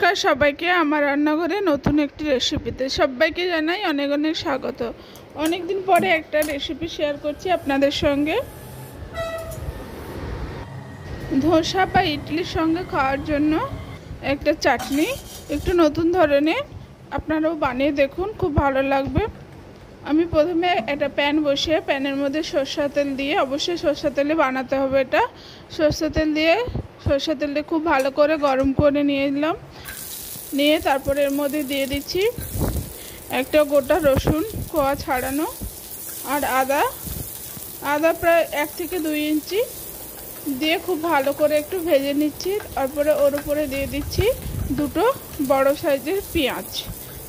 নমস্কার সবাইকে আমার রান্নাঘরে নতুন একটি রেসিপিতে সবাইকে জানাই অনেক অনেক স্বাগত। অনেক দিন পরে একটা রেসিপি শেয়ার করছি আপনাদের সঙ্গে। ধোসা বা ইডলির সঙ্গে খাওয়ার জন্য একটা চাটনি, একটু নতুন ধরনের, আপনারাও বানিয়ে দেখুন, খুব ভালো লাগবে। আমি প্রথমে একটা প্যান বসিয়ে প্যানের মধ্যে সরষের তেল দিয়ে, অবশ্যই সরষের তেলে বানাতে হবে এটা, সরষের তেলটা খুব ভালো করে গরম করে নিয়ে নিলাম। নিয়ে তারপরে এর মধ্যে দিয়ে দিচ্ছি একটা গোটা রসুন কোয়া ছাড়ানো, আর আদা প্রায় 1 থেকে 2 ইঞ্চি দিয়ে খুব ভালো করে একটু ভেজে নিচ্ছি। তারপরে ওর উপরে দিয়ে দিচ্ছি দুটো বড় সাইজের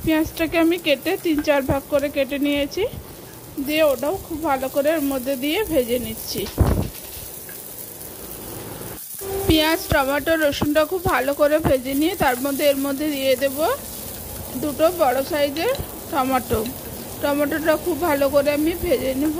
পেঁয়াজটাকে আমি কেটে 3-4 ভাগ করে কেটে নিয়েছি, দিয়ে ওটাও খুব ভালো করে এর মধ্যে দিয়ে ভেজে নিচ্ছি। পেঁয়াজ, টমেটো, রসুনটা খুব ভালো করে ভেজে নিয়ে তার মধ্যে এর মধ্যে দিয়ে দেব দুটো বড় সাইজের টমেটোটা খুব ভালো করে আমি ভেজে নেব।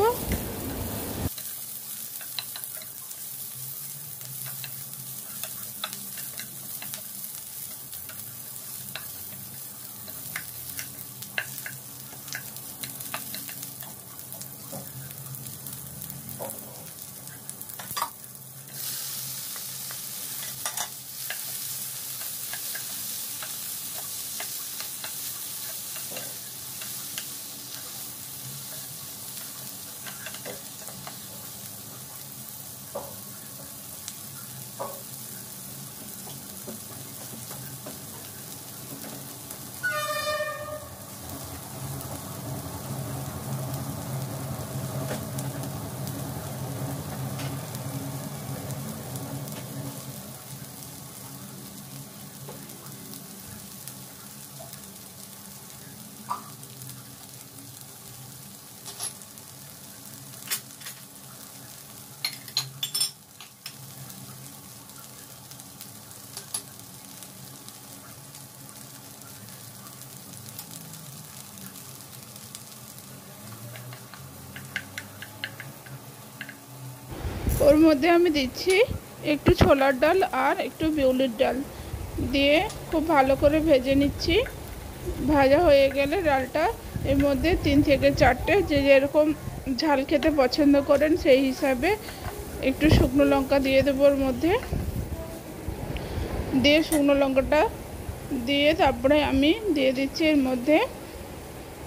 ওর মধ্যে আমি দিচ্ছি একটু ছোলার ডাল আর একটু বিউলির ডাল দিয়ে খুব ভালো করে ভেজে নিচ্ছি। ভাজা হয়ে গেলে ডালটা এর মধ্যে 3 থেকে 4টে, যে যেরকম ঝাল খেতে পছন্দ করেন সেই হিসাবে একটু শুকনো লঙ্কা দিয়ে দেবো ওর মধ্যে। দিয়ে শুকনো লঙ্কাটা দিয়ে তারপরে আমি দিয়ে দিচ্ছি এর মধ্যে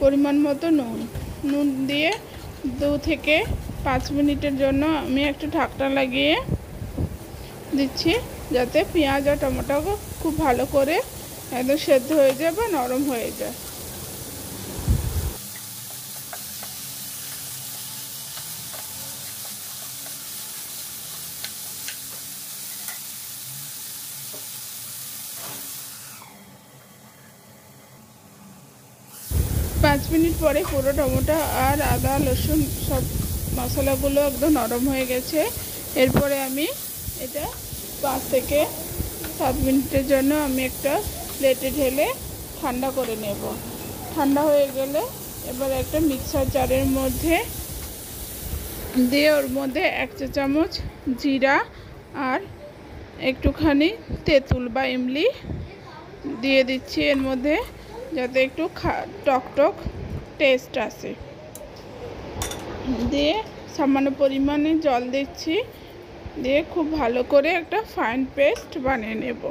পরিমাণ মতো নুন দিয়ে 2 থেকে 5 মিনিটের জন্য আমি একটু ঢাকনা লাগিয়ে দিচ্ছি, যাতে পেঁয়াজ আর টমেটো খুব ভালো করে একদম সেদ্ধ হয়ে যায় বা নরম হয়ে যায়। পাঁচ মিনিট পরে পুরো টমেটো আর আদা রসুন সব মশলাগুলো একদম নরম হয়ে গেছে। এরপরে আমি এটা 5 থেকে 7 মিনিটের জন্য আমি একটা প্লেটে ঢেলে ঠান্ডা করে নেব। ঠান্ডা হয়ে গেলে এবার একটা মিক্সার জারের মধ্যে দিয়ে ওর মধ্যে 1 চা চামচ জিরা আর একটুখানি তেঁতুল বা ইমলি দিয়ে দিচ্ছি এর মধ্যে, যাতে একটু টক টেস্ট আসে। দিয়ে সামান্য পরিমাণে জল দিচ্ছি, দিয়ে খুব ভালো করে একটা ফাইন পেস্ট বানিয়ে নেব।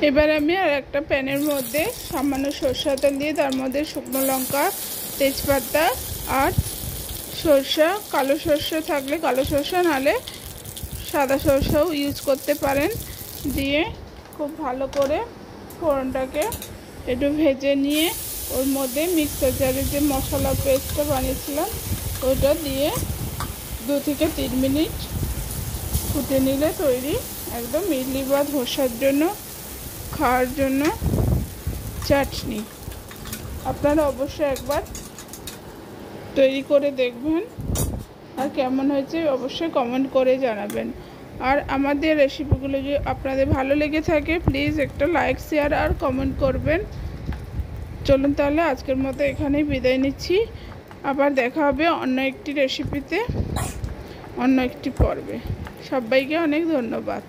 এবার আমি আর একটা প্যানের মধ্যে সামান্য সরষের তেল দিয়ে তার মধ্যে শুকনো লঙ্কা, তেজপাতা আর সরষা, কালো সরষা থাকলে কালো সরষা, নাহলে সাদা সরষাও ইউজ করতে পারেন, দিয়ে খুব ভালো করে ফোড়নটাকে একটু ভেজে নিয়ে ওর মধ্যে মিক্সার জারে যে মশলা পেস্টটা বানিয়েছিলাম ওইটা দিয়ে 2 থেকে 3 মিনিট ফুটে নিলে তৈরি একদম ইডলি বা ধোসার জন্য খাওয়ার জন্য চাটনি। আপনারা অবশ্যই একবার তৈরি করে দেখবেন, আর কেমন হয়েছে অবশ্যই কমেন্ট করে জানাবেন। আর আমাদের রেসিপিগুলো যদি আপনাদের ভালো লেগে থাকে প্লিজ একটা লাইক, শেয়ার আর কমেন্ট করবেন। চলুন তাহলে আজকের মতো এখানেই বিদায় নিচ্ছি। আবার দেখা হবে অন্য একটি রেসিপিতে, অন্য একটি পর্বে। সবাইকে অনেক ধন্যবাদ।